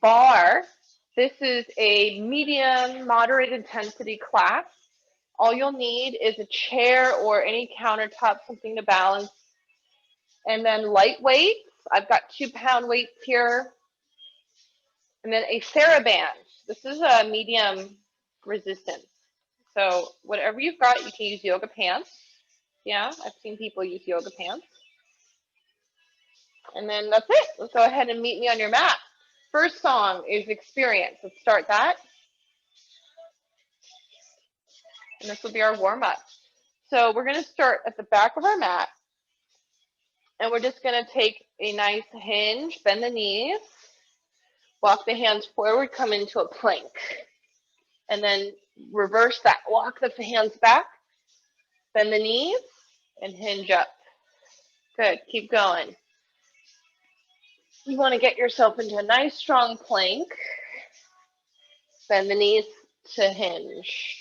Barre. This is a medium, moderate intensity class. All you'll need is a chair or any countertop, something to balance. And then light weights. I've got 2-pound weights here. And then a TheraBand. This is a medium resistance. So whatever you've got, you can use yoga pants. Yeah, I've seen people use yoga pants. And then that's it. Let's go ahead and meet me on your mat. First song is Experience. Let's start that. And this will be our warm-up. So we're going to start at the back of our mat. And we're just going to take a nice hinge, bend the knees, walk the hands forward, come into a plank. And then reverse that. Walk the hands back, bend the knees, and hinge up. Good. Keep going. You want to get yourself into a nice, strong plank. Bend the knees to hinge.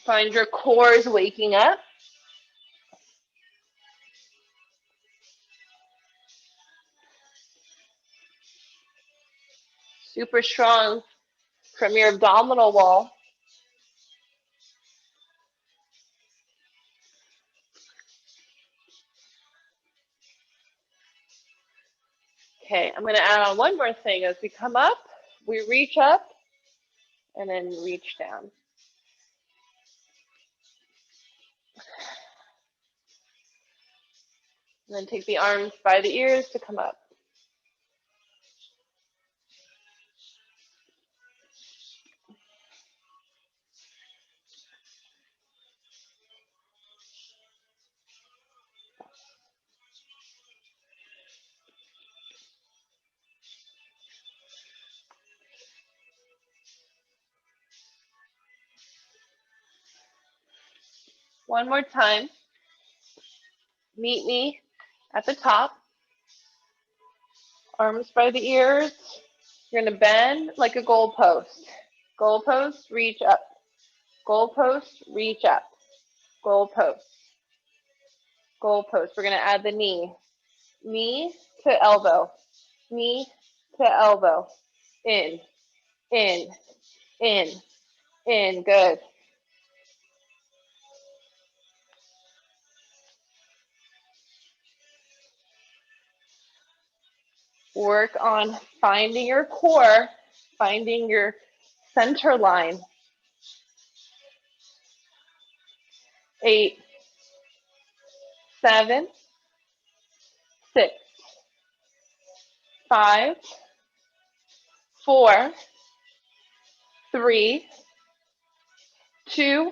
Find your core is waking up. Super strong from your abdominal wall. Okay, I'm going to add on one more thing. As we come up, we reach up and then reach down. And then take the arms by the ears to come up. One more time. Meet me at the top. Arms by the ears. You're going to bend like a goalpost. Goalpost, reach up. Goalpost, reach up. Goalpost. Goalpost. We're going to add the knee. Knee to elbow. Knee to elbow. In, in, in, in. Good. Work on finding your core, finding your center line. 8, 7, 6, 5, 4, 3, 2,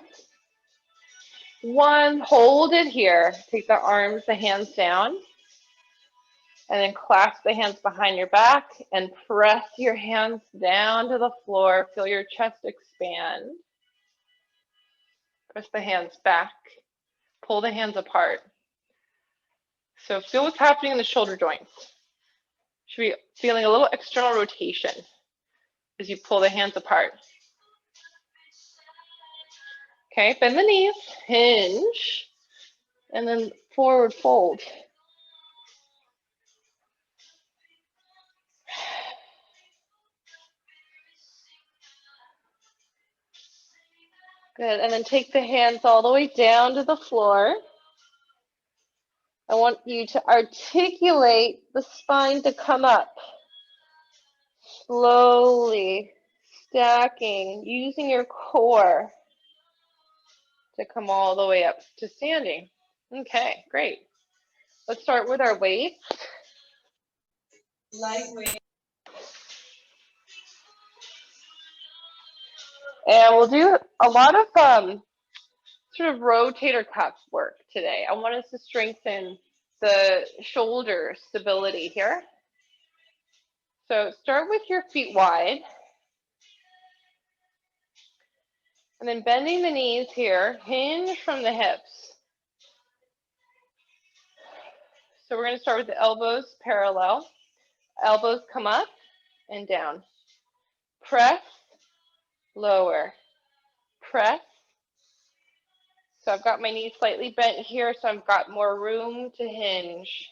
1. Hold it here. Take the arms, the hands down. And then clasp the hands behind your back and press your hands down to the floor. Feel your chest expand. Press the hands back. Pull the hands apart. So feel what's happening in the shoulder joints. Should be feeling a little external rotation as you pull the hands apart. Okay, bend the knees, hinge, and then forward fold. Good, and then take the hands all the way down to the floor. I want you to articulate the spine to come up. Slowly stacking, using your core to come all the way up to standing. Okay, great. Let's start with our weights. Lightweight. And we'll do a lot of sort of rotator cuff work today. I want us to strengthen the shoulder stability here. So start with your feet wide. And then bending the knees here, hinge from the hips. So we're going to start with the elbows parallel. Elbows come up and down. Press, lower, press. So I've got my knees slightly bent here, so I've got more room to hinge.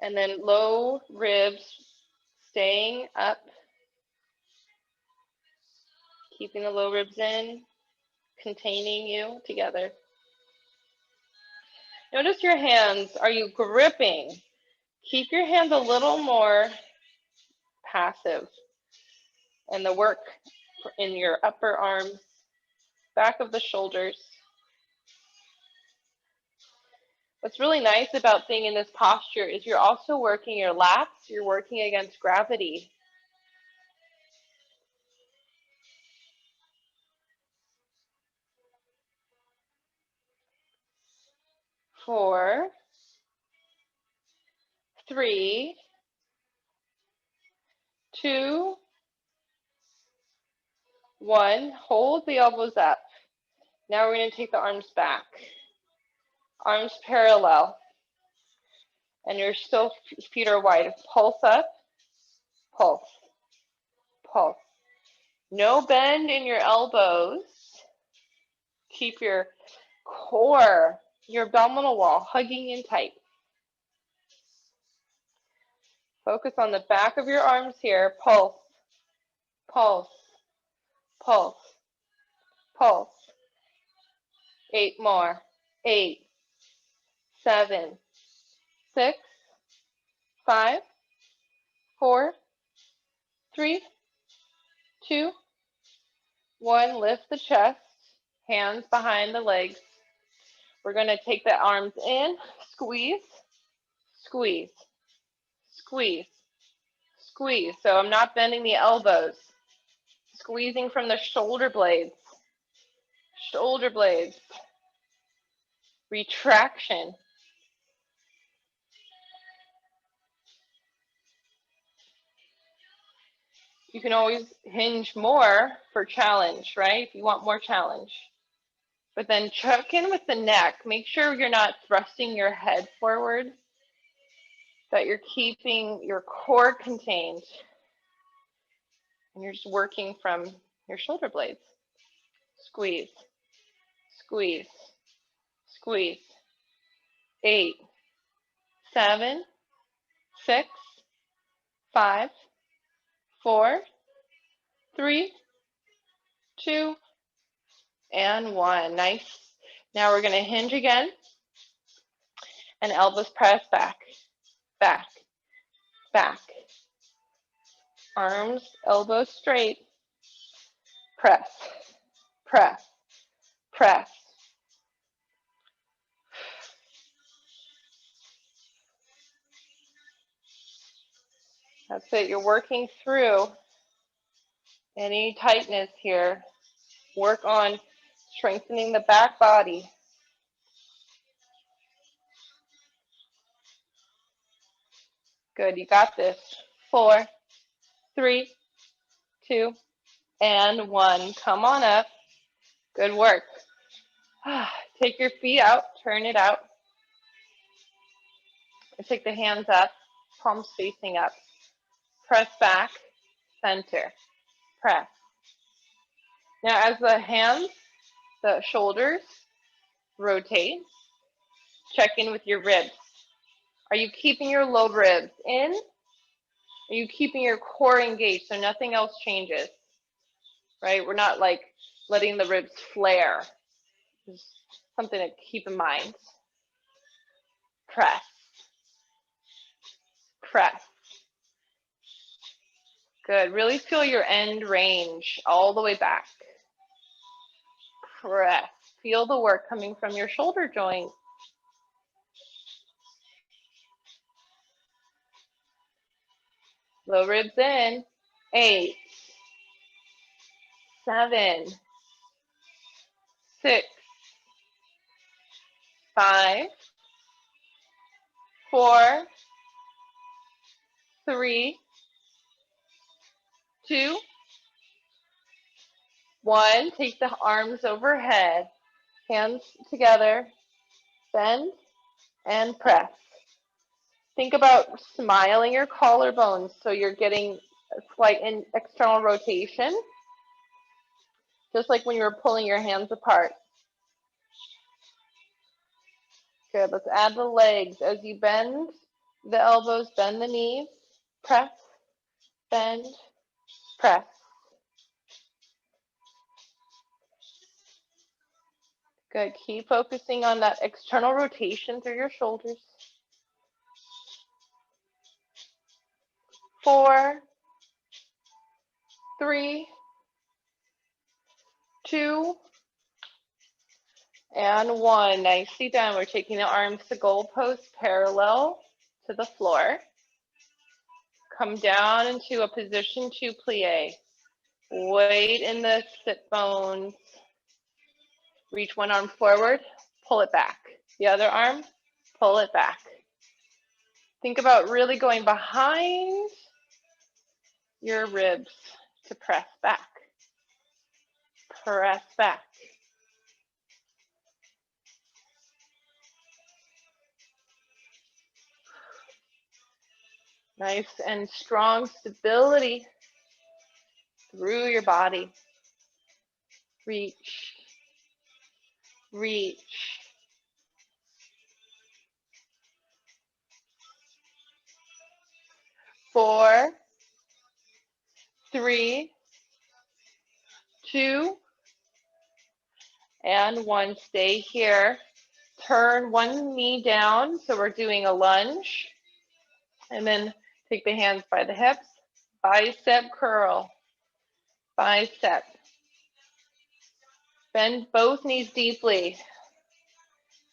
And then low ribs staying up, keeping the low ribs in, containing you together. Notice your hands. Are you gripping? Keep your hands a little more passive. And the work in your upper arms, back of the shoulders. What's really nice about being in this posture is you're also working your lats. You're working against gravity. Four, three, two, one. Hold the elbows up. Now we're going to take the arms back. Arms parallel. And your still feet are wide. Pulse up, pulse, pulse. No bend in your elbows. Keep your core, your abdominal wall, hugging in tight. Focus on the back of your arms here. Pulse, pulse, pulse, pulse. 8 more. 8, 7, 6, 5, 4, 3, 2, 1. Lift the chest, hands behind the legs. We're going to take the arms in, squeeze, squeeze, squeeze, squeeze. So I'm not bending the elbows. Squeezing from the shoulder blades. Shoulder blades. Retraction. You can always hinge more for challenge, right? If you want more challenge. But then check in with the neck. Make sure you're not thrusting your head forward, that you're keeping your core contained. And you're just working from your shoulder blades. Squeeze, squeeze, squeeze. 8, 7, 6, 5, 4, 3, 2, and 1. Nice. Now we're going to hinge again. And elbows press back, back, back. Arms, elbows straight. Press, press, press. That's it. You're working through any tightness here. Work on strengthening the back body. Good. You got this. 4, 3, 2, and 1. Come on up. Good work. Take your feet out. Turn it out. And take the hands up. Palms facing up. Press back. Center. Press. Now as the hands, the shoulders rotate, check in with your ribs. Are you keeping your low ribs in? Are you keeping your core engaged so nothing else changes? Right? We're not like letting the ribs flare. Just something to keep in mind. Press. Press. Good. Really feel your end range all the way back. Press. Feel the work coming from your shoulder joint. Low ribs in. 8, 7, 6, 5, 4, 3, 2, 1. Take the arms overhead, hands together, bend and press. Think about smiling your collarbones so you're getting a slight external rotation, just like when you were pulling your hands apart. Good. Let's add the legs. As you bend the elbows, bend the knees, press, bend, press. Good. Keep focusing on that external rotation through your shoulders. 4, 3, 2, and 1. Nicely done. We're taking the arms to goalpost parallel to the floor. Come down into a position to plie. Weight in the sit bones. Reach one arm forward, pull it back. The other arm, pull it back. Think about really going behind your ribs to press back. Press back. Nice and strong stability through your body. Reach, reach. Four, 3, 2, and 1. Stay here. Turn one knee down, so we're doing a lunge. And then take the hands by the hips. Bicep curl. Bicep. Bend both knees deeply.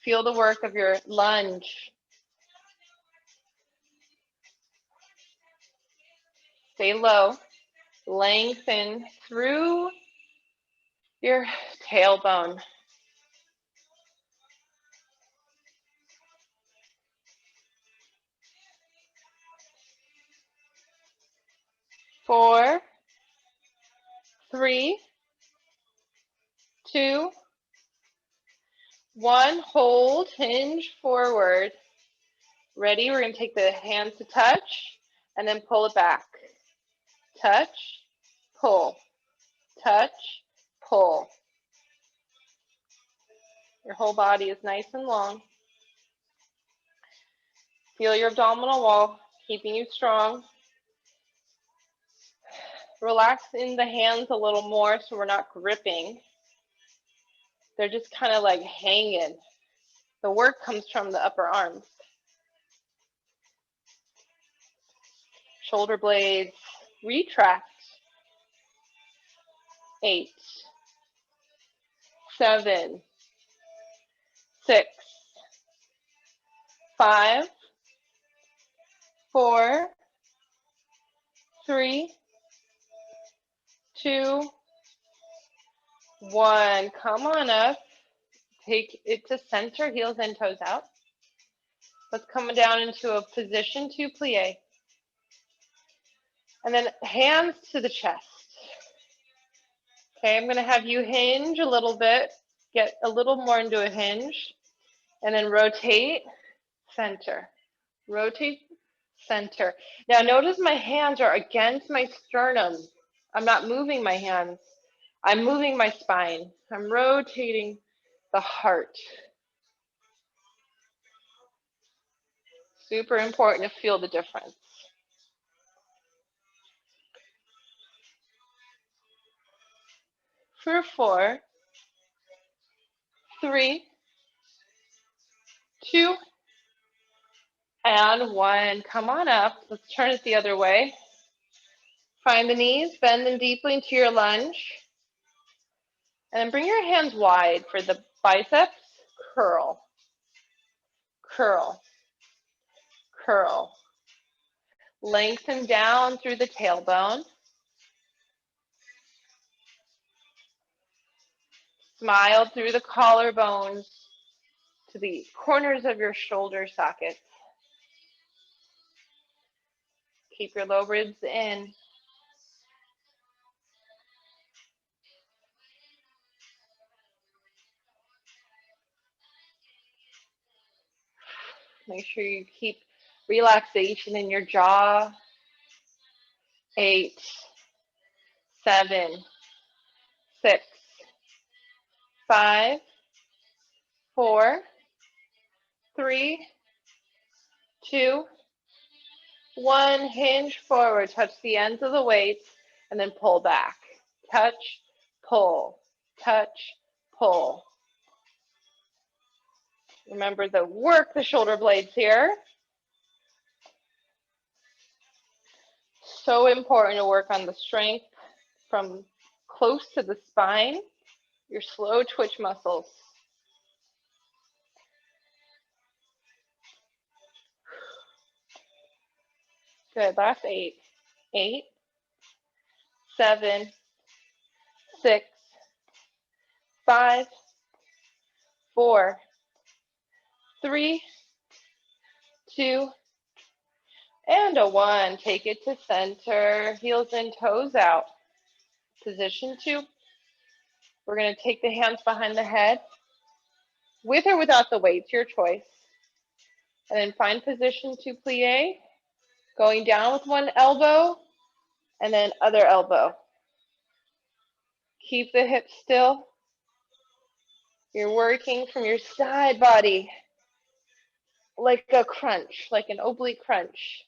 Feel the work of your lunge. Stay low. Lengthen through your tailbone. Four, 3, 2, 1. Hold, hinge forward. Ready? We're going to take the hands to touch and then pull it back. Touch, pull, touch, pull. Your whole body is nice and long. Feel your abdominal wall, keeping you strong. Relax in the hands a little more so we're not gripping. They're just kind of like hanging. The work comes from the upper arms. Shoulder blades, retract. 8, 7, 6, 5, 4, 3, 2, 1. Come on up. Take it to center, heels and toes out. Let's come down into a position to plie. And then hands to the chest. Okay, I'm going to have you hinge a little bit, get a little more into a hinge, and then rotate, center. Rotate, center. Now notice my hands are against my sternum. I'm not moving my hands. I'm moving my spine. I'm rotating the heart. Super important to feel the difference. For 4, 3, 2, and 1. Come on up. Let's turn it the other way. Find the knees, bend them deeply into your lunge. And then bring your hands wide for the biceps. Curl, curl, curl. Lengthen down through the tailbone. Smile through the collarbones to the corners of your shoulder sockets. Keep your low ribs in. Make sure you keep relaxation in your jaw. 8, 7, 6, 5, 4, 3, 2, 1, hinge forward, touch the ends of the weights, and then pull back. Touch, pull, touch, pull. Remember to work the shoulder blades here. So important to work on the strength from close to the spine, your slow twitch muscles. Good, last 8. 8, 7, 6, 5, 4, 3, 2, and a 1. Take it to center, heels and toes out. Position 2. We're going to take the hands behind the head, with or without the weights, your choice. And then find position 2 plie, going down with one elbow, and then other elbow. Keep the hips still. You're working from your side body, like a crunch, like an oblique crunch.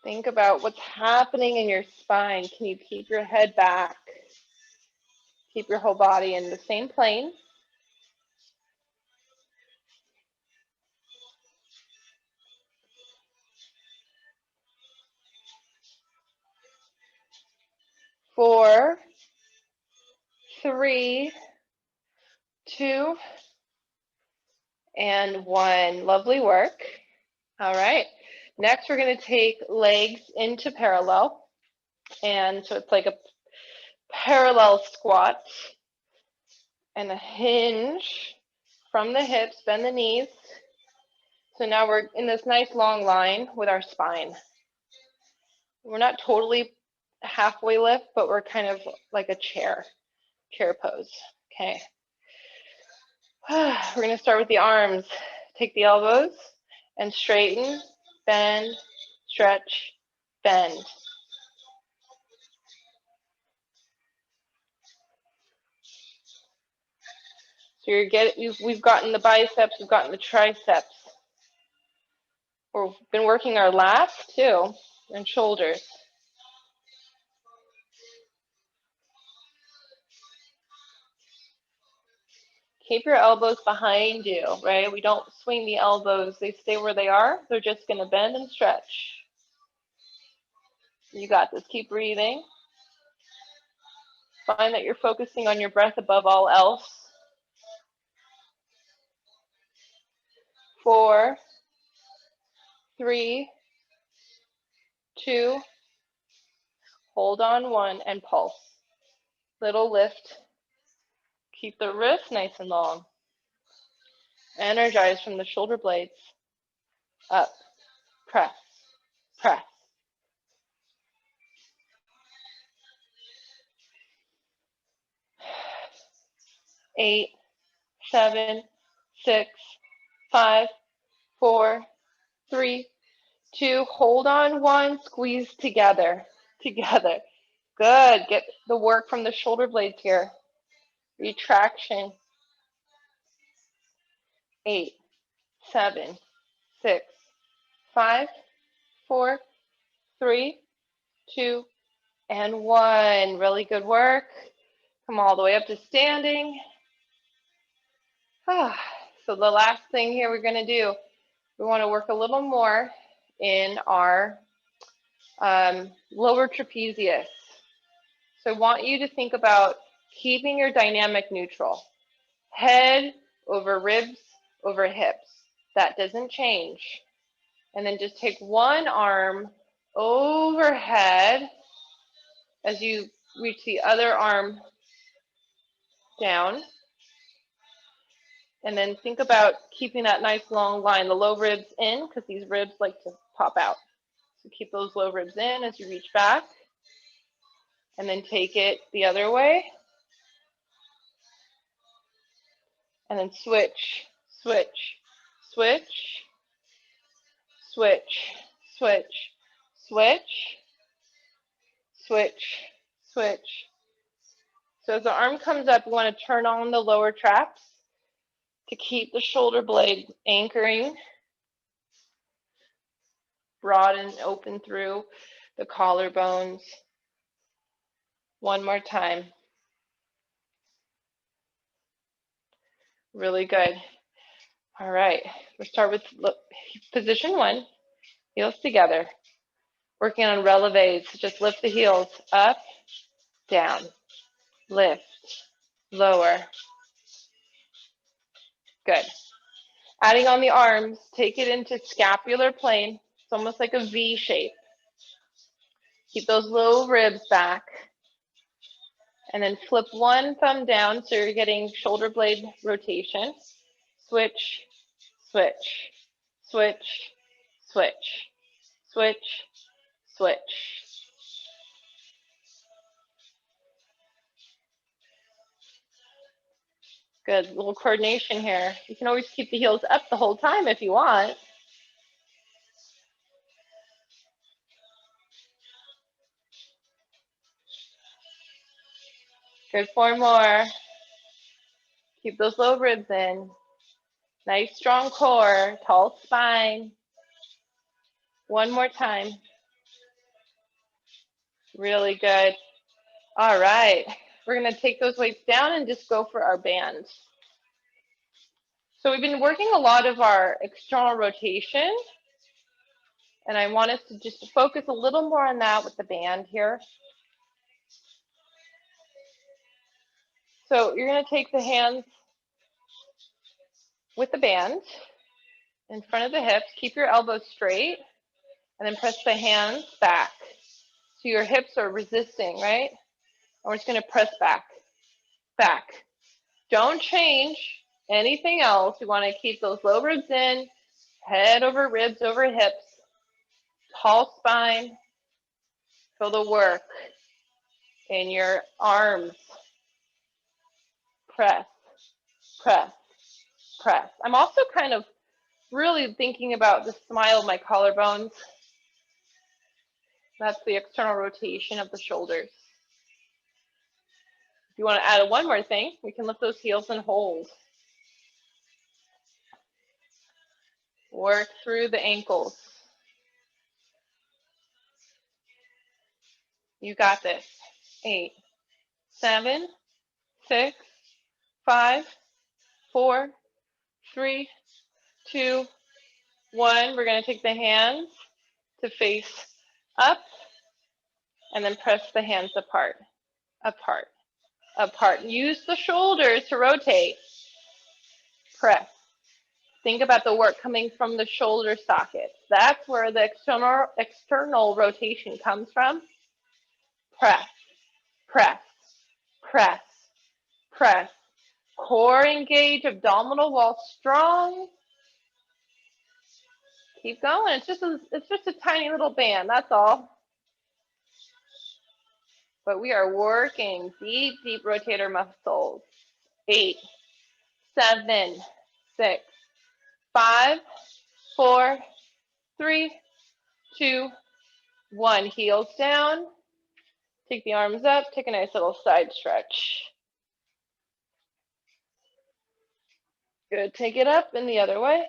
Think about what's happening in your spine. Can you keep your head back? Keep your whole body in the same plane. Four, 3, 2, and 1. Lovely work. All right. Next, we're going to take legs into parallel. And so it's like a parallel squat and a hinge from the hips, bend the knees. So now we're in this nice long line with our spine. We're not totally halfway lift, but we're kind of like a chair pose. Okay. We're going to start with the arms. Take the elbows and straighten, bend, stretch, bend. So we've gotten the biceps, we've gotten the triceps. We've been working our lats too, and shoulders. Keep your elbows behind you, right? We don't swing the elbows. They stay where they are. They're just going to bend and stretch. You got this. Keep breathing. Find that you're focusing on your breath above all else. 4, 3, 2, hold on 1, and pulse. Little lift. Keep the wrist nice and long. Energize from the shoulder blades. Up, press, press. 8, 7, 6, 5, 4, 3, 2. Hold on 1. Squeeze together. Together. Good. Get the work from the shoulder blades here. Retraction. 8, 7, 6, 5, 4, 3, 2, and 1. Really good work. Come all the way up to standing. So the last thing here we're going to do, we want to work a little more in our lower trapezius. So I want you to think about keeping your dynamic neutral. Head over ribs over hips. That doesn't change. And then just take one arm overhead as you reach the other arm down. And then think about keeping that nice long line, the low ribs in, because these ribs like to pop out. So keep those low ribs in as you reach back. And then take it the other way. And then switch, switch, switch, switch, switch, switch, switch, switch, So as the arm comes up, you want to turn on the lower traps to keep the shoulder blade anchoring, broad and open through the collarbones. One more time. Really good. All right, we'll start with position 1, heels together. Working on releves, just lift the heels up, down, lift, lower. Good. Adding on the arms, take it into scapular plane. It's almost like a V shape. Keep those low ribs back. And then flip one thumb down so you're getting shoulder blade rotation. Switch, switch, switch, switch, switch, switch. Good, little coordination here. You can always keep the heels up the whole time if you want. Good, 4 more. Keep those low ribs in. Nice strong core, tall spine. 1 more time. Really good. All right, we're gonna take those weights down and just go for our bands. So we've been working a lot of our external rotation, and I want us to just focus a little more on that with the band here. So you're gonna take the hands with the band in front of the hips, keep your elbows straight, and then press the hands back. So your hips are resisting, right? And we're just gonna press back, back. Don't change anything else. We wanna keep those low ribs in, head over ribs over hips, tall spine. Feel the work in your arms. Press, press, press. I'm also kind of really thinking about the smile of my collarbones. That's the external rotation of the shoulders. If you want to add one more thing, we can lift those heels and hold. Work through the ankles. You got this. 8, 7, 6, 5, 4, 3, 2, 1. We're going to take the hands to face up and then press the hands apart, apart, apart. Use the shoulders to rotate. Press. Think about the work coming from the shoulder sockets. That's where the external rotation comes from. Press, press, press, press. Core engage, abdominal wall strong. Keep going. It's just a tiny little band, that's all. But we are working deep, deep rotator muscles. 8, 7, 6, 5, 4, 3, 2, 1. Heels down. Take the arms up. Take a nice little side stretch. Good. Take it up and the other way.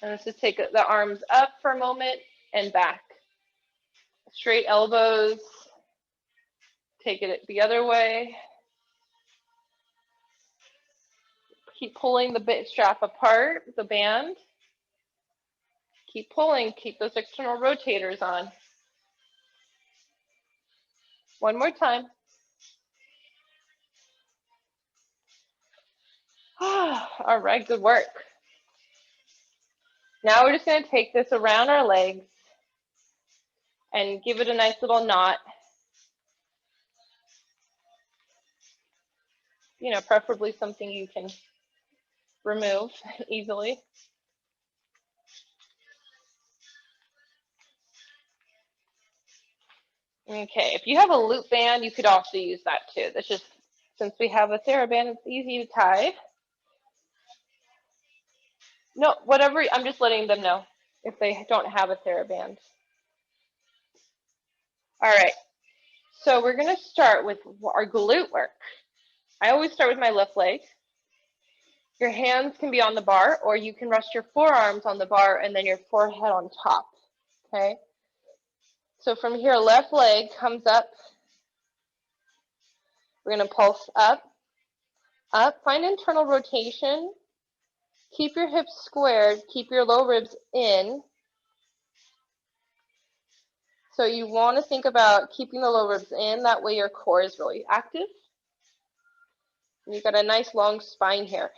And let's just take the arms up for a moment and back. Straight elbows. Take it the other way. Keep pulling the bit strap apart, the band. Keep pulling, keep those external rotators on. One more time. All right, good work. Now we're just going to take this around our legs and give it a nice little knot. You know, preferably something you can remove easily. Okay, if you have a loop band, you could also use that too. That's just, since we have a TheraBand, it's easy to tie. No, whatever, I'm just letting them know if they don't have a TheraBand. All right. So we're going to start with our glute work. I always start with my left leg. Your hands can be on the bar, or you can rest your forearms on the bar and then your forehead on top. Okay? So from here, left leg comes up. We're going to pulse up, up. Find internal rotation. Keep your hips squared. Keep your low ribs in. So you want to think about keeping the low ribs in. That way your core is really active. And you've got a nice long spine here.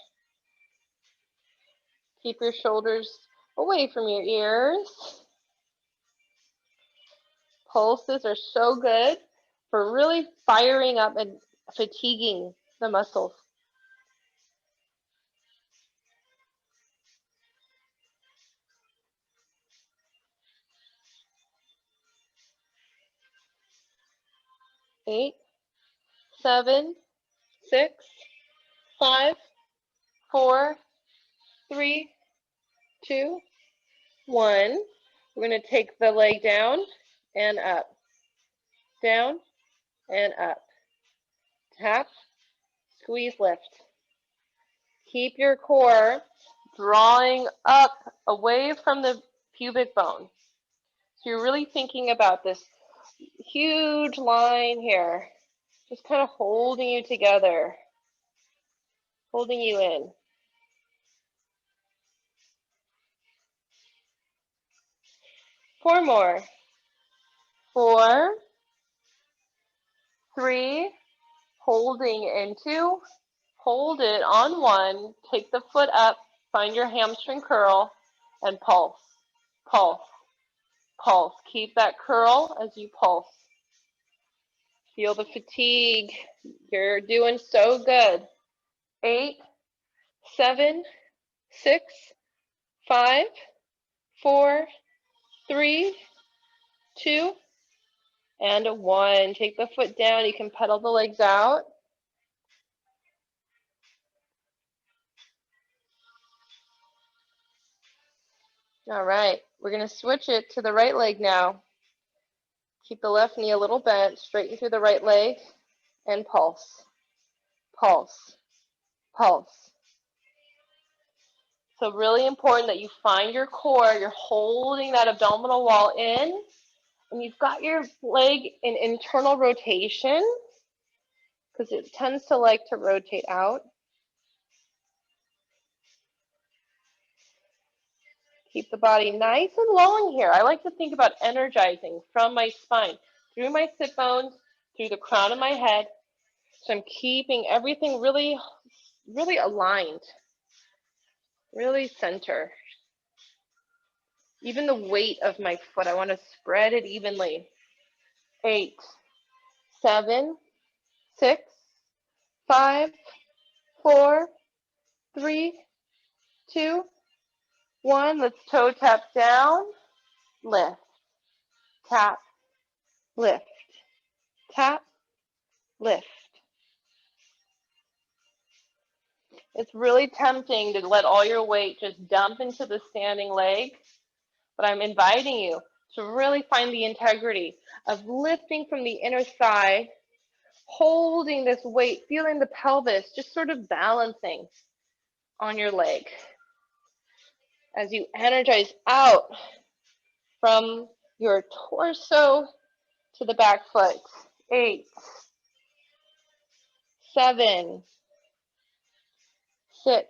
Keep your shoulders away from your ears. Pulses are so good for really firing up and fatiguing the muscles. Eight, 7, 6, 5, 4, 3, 2, 1. We're going to take the leg down and up, down and up. Tap, squeeze, lift. Keep your core drawing up away from the pubic bone. So you're really thinking about this huge line here, just kind of holding you together, holding you in. Four more. 4, 3, holding into, hold it on 1, take the foot up, find your hamstring curl, and pulse, pulse, pulse. Keep that curl as you pulse. Feel the fatigue. You're doing so good. 8, 7, 6, 5, 4, 3, 2, and 1. Take the foot down. You can pedal the legs out. All right, we're going to switch it to the right leg now. Keep the left knee a little bent, straighten through the right leg, and pulse, pulse, pulse. So really important that you find your core. You're holding that abdominal wall in, and you've got your leg in internal rotation because it tends to like to rotate out. Keep the body nice and long here. I like to think about energizing from my spine, through my sit bones, through the crown of my head. So I'm keeping everything really, really aligned, really center. Even the weight of my foot, I want to spread it evenly. 8, 7, 6, 5, 4, 3, 2, 1. Let's toe tap down, lift, tap, lift, tap, lift. It's really tempting to let all your weight just dump into the standing leg, but I'm inviting you to really find the integrity of lifting from the inner thigh, holding this weight, feeling the pelvis, just sort of balancing on your leg as you energize out from your torso to the back foot. 8, 7, 6,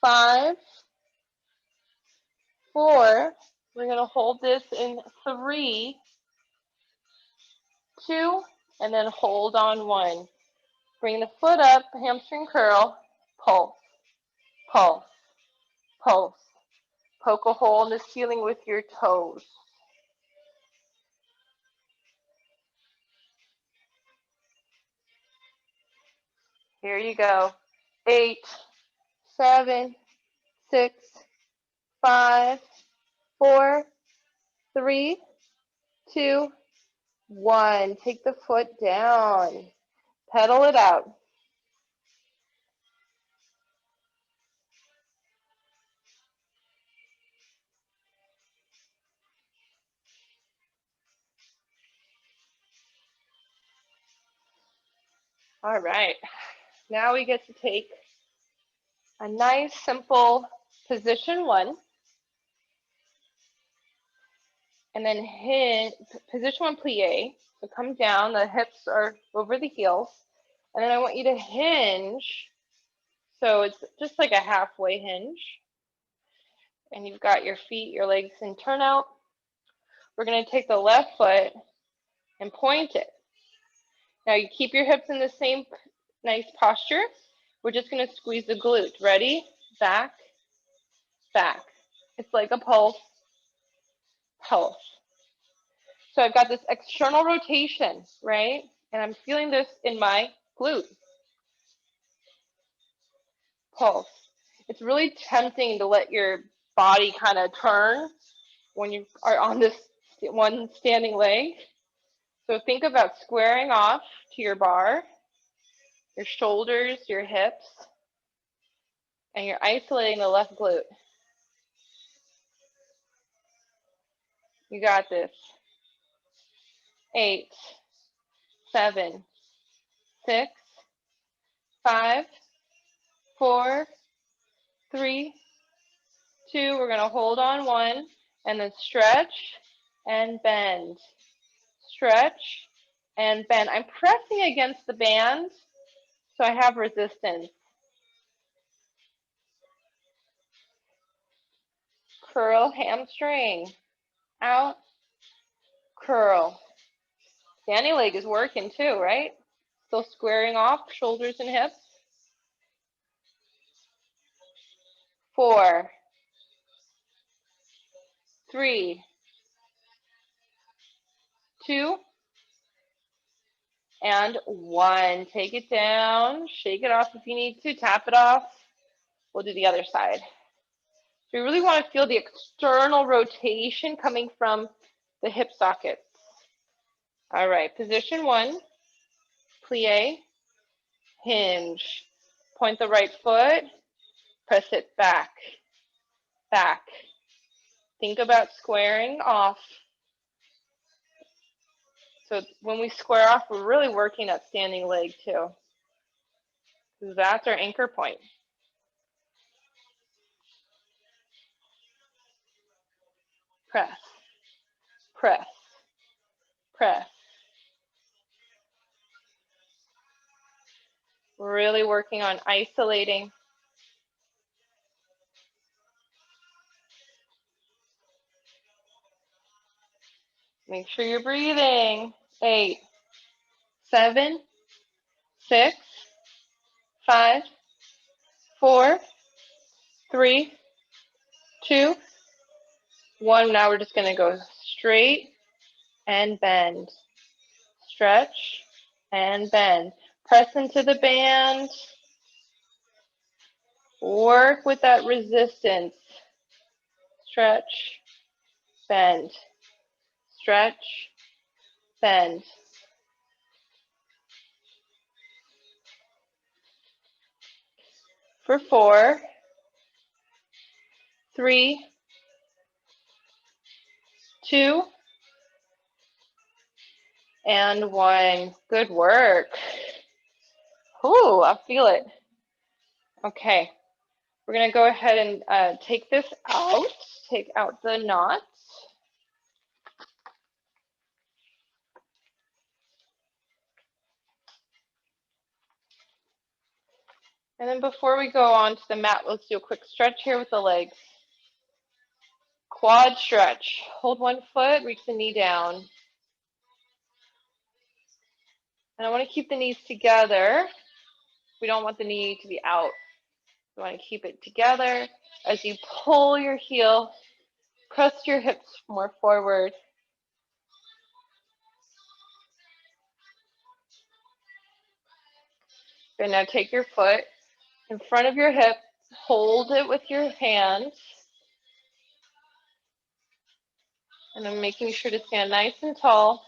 5, 4. We're going to hold this in 3, 2, and then hold on 1. Bring the foot up, hamstring curl, pulse, pulse, pulse. Poke a hole in the ceiling with your toes. Here you go. 8, 7, 6, 5, 4, 3, 2, 1. Take the foot down. Pedal it out. All right. Now we get to take a nice, simple position 1. And then position 1 plie. So come down, the hips are over the heels. And then I want you to hinge. So it's just like a halfway hinge. And you've got your feet, your legs in turnout. We're going to take the left foot and point it. Now you keep your hips in the same nice posture. We're just going to squeeze the glute. Ready? Back, back. It's like a pulse, pulse. So I've got this external rotation, right? And I'm feeling this in my glute. Pulse. It's really tempting to let your body kind of turn when you are on this one standing leg. So think about squaring off to your bar, your shoulders, your hips, and you're isolating the left glute. You got this. 8, 7, 6, 5, 4, 3, 2. We're going to hold on 1 and then stretch and bend. Stretch and bend. I'm pressing against the band so I have resistance. Curl hamstring. Out. Curl. Standing leg is working too, right? Still squaring off shoulders and hips. 4, 3, 2, and 1. Take it down. Shake it off if you need to. Tap it off. We'll do the other side. So we really want to feel the external rotation coming from the hip sockets. All right, position 1, plie, hinge. Point the right foot, press it back, back. Think about squaring off. So when we square off, we're really working that standing leg too. That's our anchor point. Press, press, press. We're really working on isolating. Make sure you're breathing. 8, 7, 6, 5, 4, 3, 2, 1. Now we're just going to go straight and bend. Stretch and bend. Press into the band. Work with that resistance. Stretch, bend. Stretch, bend. For 4, 3, 2, and 1. Good work. Ooh, I feel it. Okay, we're going to go ahead and take this out. Take out the knots. And then before we go on to the mat, let's do a quick stretch here with the legs. Quad stretch. Hold one foot, reach the knee down. And I want to keep the knees together. We don't want the knee to be out. We want to keep it together. As you pull your heel, press your hips more forward. And now take your foot in front of your hip, hold it with your hands. And I'm making sure to stand nice and tall.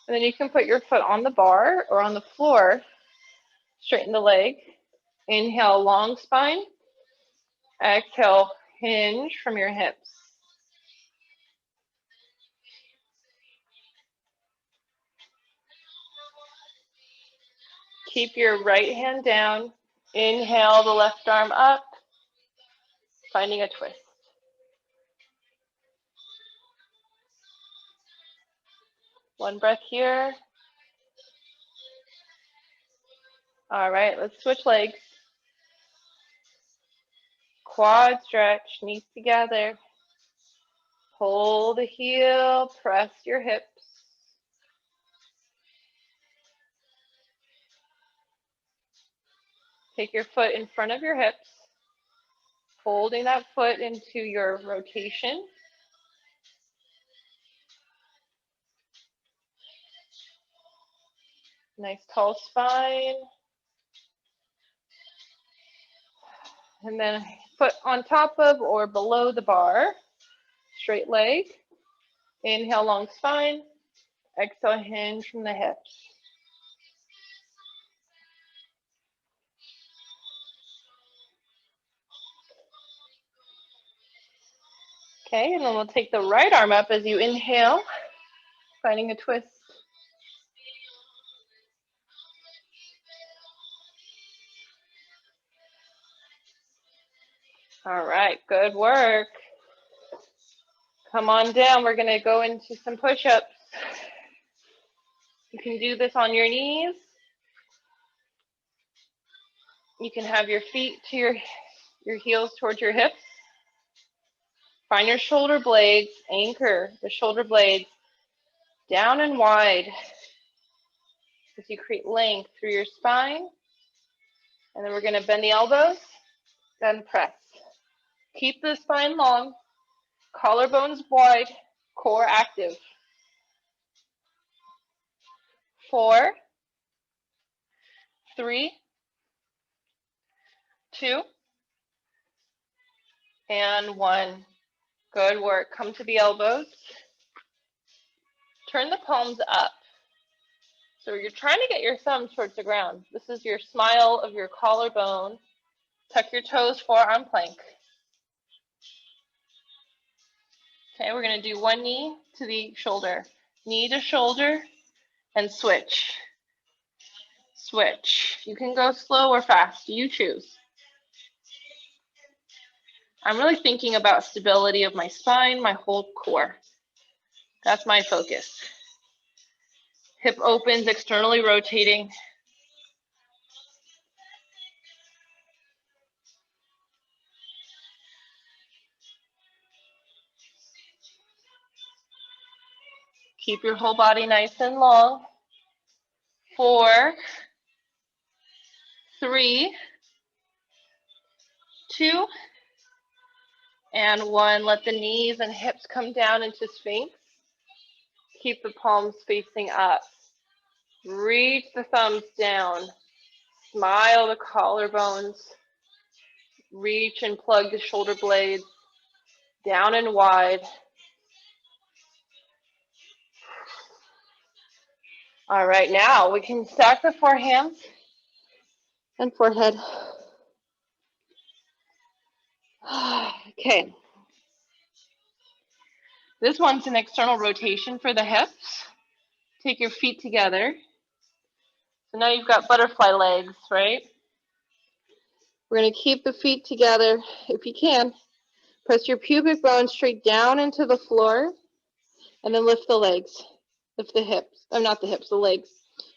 And then you can put your foot on the bar or on the floor. Straighten the leg. Inhale, long spine. Exhale, hinge from your hips. Keep your right hand down. Inhale the left arm up, finding a twist. One breath here. All right, let's switch legs. Quad stretch, knees together. Pull the heel, press your hips. Take your foot in front of your hips, holding that foot into your rotation. Nice tall spine. And then foot on top of or below the bar. Straight leg. Inhale, long spine. Exhale, hinge from the hips. Okay, and then we'll take the right arm up as you inhale, finding a twist. All right, good work. Come on down. We're going to go into some push-ups. You can do this on your knees. You can have your feet to your heels towards your hips. Find your shoulder blades, anchor the shoulder blades down and wide as you create length through your spine. And then we're going to bend the elbows, then press. Keep the spine long, collarbones wide, core active. 4, 3, 2, and 1. Good work. Come to the elbows. Turn the palms up. So you're trying to get your thumbs towards the ground. This is your smile of your collarbone. Tuck your toes, forearm plank. Okay, we're going to do one knee to the shoulder. Knee to shoulder and switch. Switch. You can go slow or fast. You choose. I'm really thinking about stability of my spine, my whole core. That's my focus. Hip opens, externally rotating. Keep your whole body nice and long. 4, 3, 2, and 1. Let the knees and hips come down into Sphinx. Keep the palms facing up. Reach the thumbs down. Smile the collarbones. Reach and plug the shoulder blades down and wide. All right, now we can stack the forehands and forehead. Okay. This one's an external rotation for the hips. Take your feet together. So now you've got butterfly legs, right? We're going to keep the feet together if you can. Press your pubic bone straight down into the floor and then lift the legs. Lift the hips. Not the hips, the legs.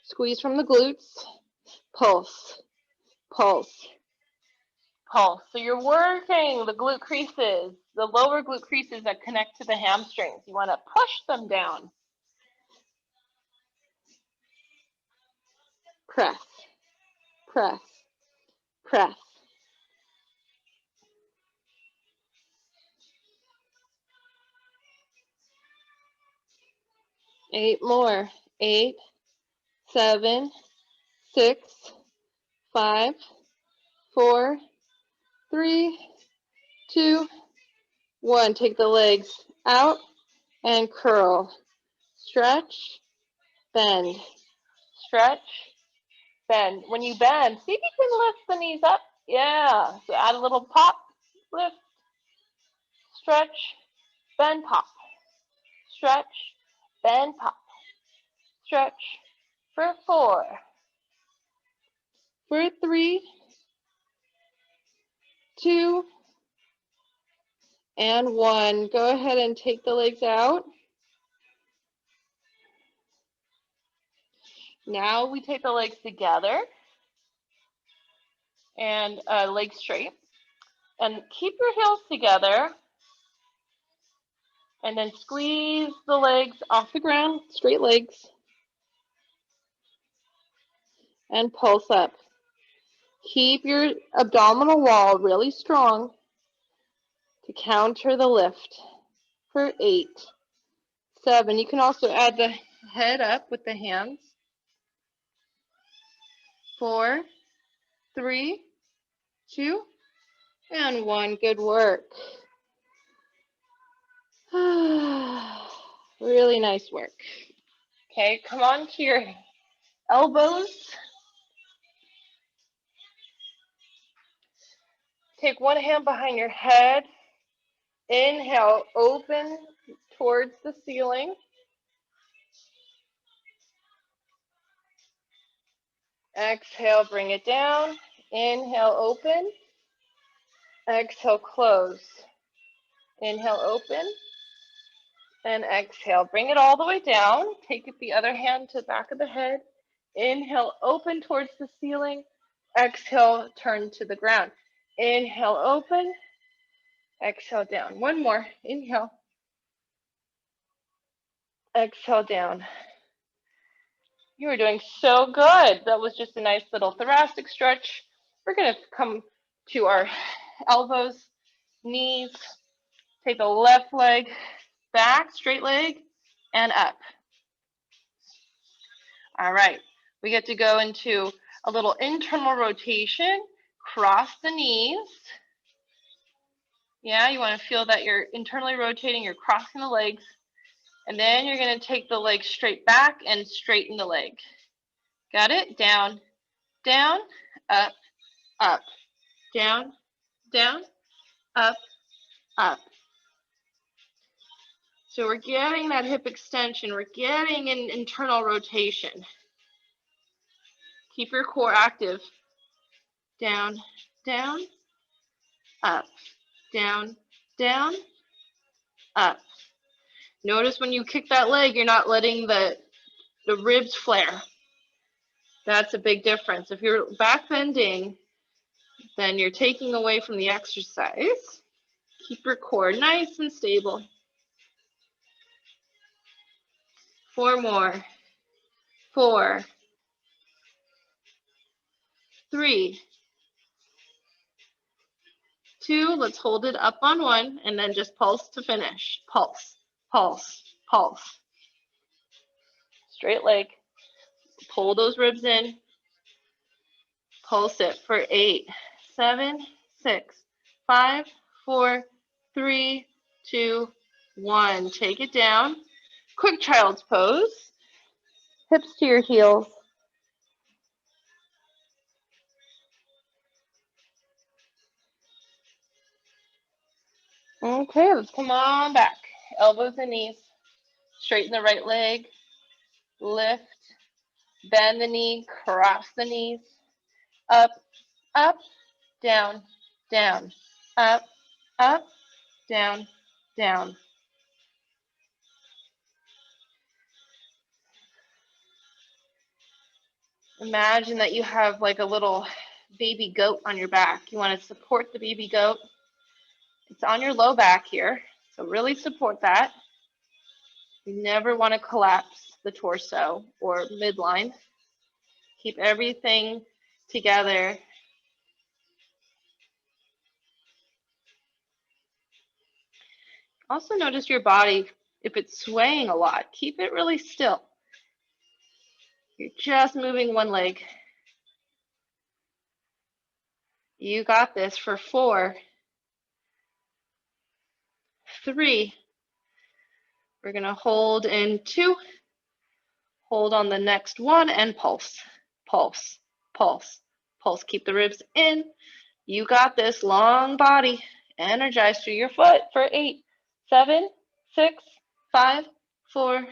Squeeze from the glutes. Pulse. Pulse. Pulse. So you're working the glute creases, the lower glute creases that connect to the hamstrings. You want to push them down. Press. Press. Press. Eight more. 8, 7, 6, 5, 4, 3, 2, 1. Take the legs out and curl. Stretch, bend. Stretch, bend. When you bend, see if you can lift the knees up. Yeah. So add a little pop, lift, stretch, bend, pop. Stretch, bend, pop. Stretch for 4, for 3, 2, and 1. Go ahead and take the legs out. Now we take the legs together and legs straight. And keep your heels together. And then squeeze the legs off the ground, straight legs. And pulse up. Keep your abdominal wall really strong to counter the lift for 8, 7. You can also add the head up with the hands. 4, 3, 2, and 1. Good work. Really nice work. Okay, come on to your elbows. Take one hand behind your head. Inhale, open towards the ceiling. Exhale, bring it down. Inhale, open. Exhale, close. Inhale, open. And exhale. Bring it all the way down. Take the other hand to the back of the head. Inhale, open towards the ceiling. Exhale, turn to the ground. Inhale, open. Exhale, down. One more. Inhale. Exhale, down. You are doing so good. That was just a nice little thoracic stretch. We're going to come to our elbows, knees. Take the left leg back, straight leg, and up. All right. We get to go into a little internal rotation. Cross the knees. Yeah, you want to feel that you're internally rotating. You're crossing the legs. And then you're going to take the leg straight back and straighten the leg. Got it? Down, down, up, up, down, down, up, up. So we're getting that hip extension. We're getting an internal rotation. Keep your core active. Down, down, up, down, down, up. Notice when you kick that leg, you're not letting the ribs flare. That's a big difference. If you're back bending, then you're taking away from the exercise. Keep your core nice and stable. 4 more. 4, 3, 2. Let's hold it up on 1 and then just pulse to finish. Pulse, pulse, pulse. Straight leg. Pull those ribs in. Pulse it for 8, 7, 6, 5, 4, 3, 2, 1. Take it down. Quick child's pose. Hips to your heels. Okay, let's come on back. Elbows and knees. Straighten the right leg. Lift. Bend the knee. Cross the knees. Up, up, down, down. Up, up, down, down. Imagine that you have like a little baby goat on your back. You want to support the baby goat. It's on your low back here, so really support that. You never want to collapse the torso or midline. Keep everything together. Also notice your body, if it's swaying a lot, keep it really still. You're just moving one leg. You got this for 4, 3. We're going to hold in 2. Hold on the next 1 and pulse, pulse, pulse, pulse. Keep the ribs in. You got this. Long body. Energize through your foot for 8, 7, 6, 5, 4,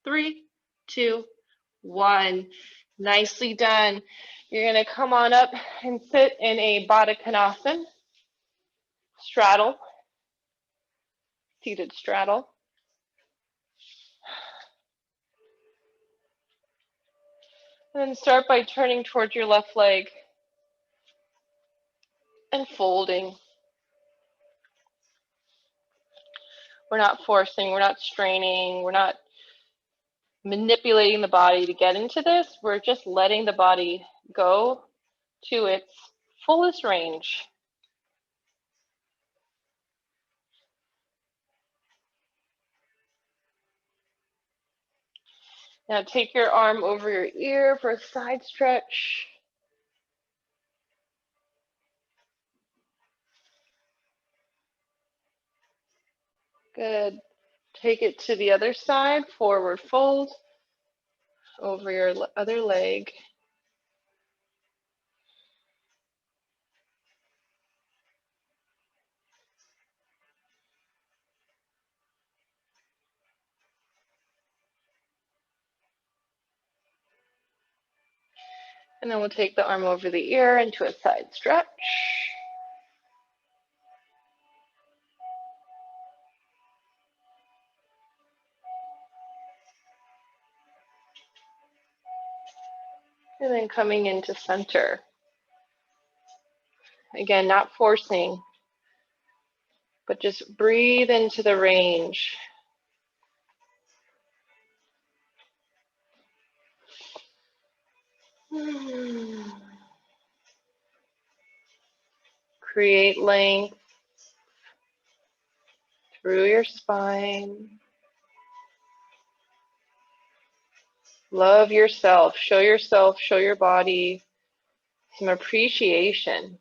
3, 2, 1. Nicely done. You're going to come on up and sit in a Baddha Konasana, straddle, seated straddle. And then start by turning towards your left leg and folding. We're not forcing, we're not straining, we're not manipulating the body to get into this. We're just letting the body go to its fullest range. Now take your arm over your ear for a side stretch. Good. Take it to the other side, forward fold over your other leg. And then we'll take the arm over the ear into a side stretch. And then coming into center. Again, not forcing, but just breathe into the range. Create length through your spine. Love yourself, show your body some appreciation.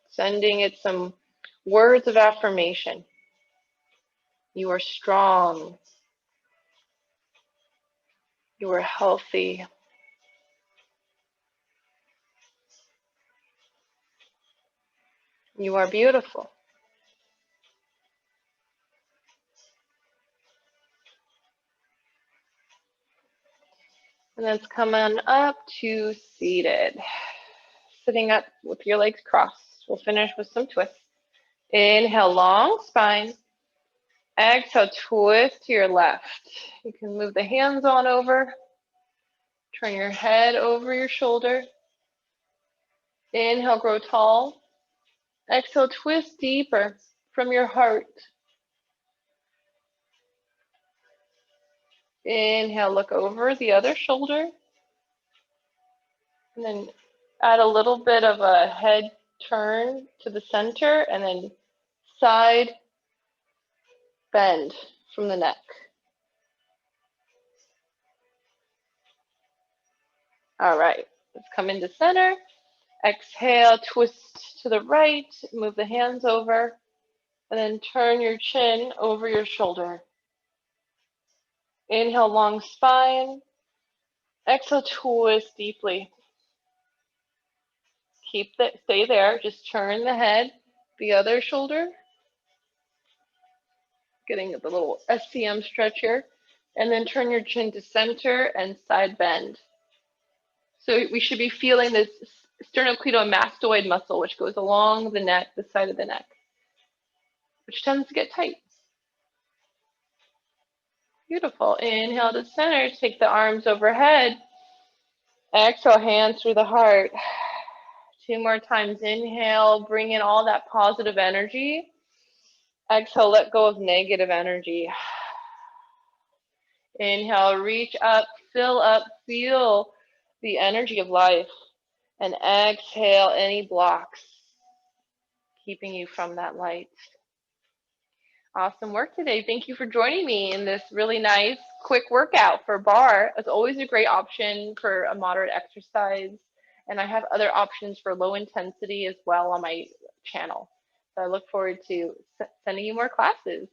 Sending it some words of affirmation. You are strong. You are healthy. You are beautiful. And let's come on up to seated. Sitting up with your legs crossed. We'll finish with some twists. Inhale, long spine. Exhale, twist to your left. You can move the hands on over. Turn your head over your shoulder. Inhale, grow tall. Exhale, twist deeper from your heart. Inhale, look over the other shoulder. And then add a little bit of a head turn to the center and then side bend from the neck. All right, let's come into center. Exhale, twist to the right, move the hands over, and then turn your chin over your shoulder. Inhale, long spine. Exhale, twist deeply. Stay there, just turn the head, the other shoulder. Getting the little SCM stretch here. And then turn your chin to center and side bend. So we should be feeling this sternocleidomastoid muscle, which goes along the neck, the side of the neck, which tends to get tight. Beautiful. Inhale to center, take the arms overhead. Exhale, hands through the heart. 2 more times. Inhale, bring in all that positive energy. Exhale, let go of negative energy. Inhale, reach up, fill up, feel the energy of life. And exhale any blocks, keeping you from that light. Awesome work today. Thank you for joining me in this really nice, quick workout for barre. It's always a great option for a moderate exercise. And I have other options for low intensity as well on my channel. So I look forward to sending you more classes.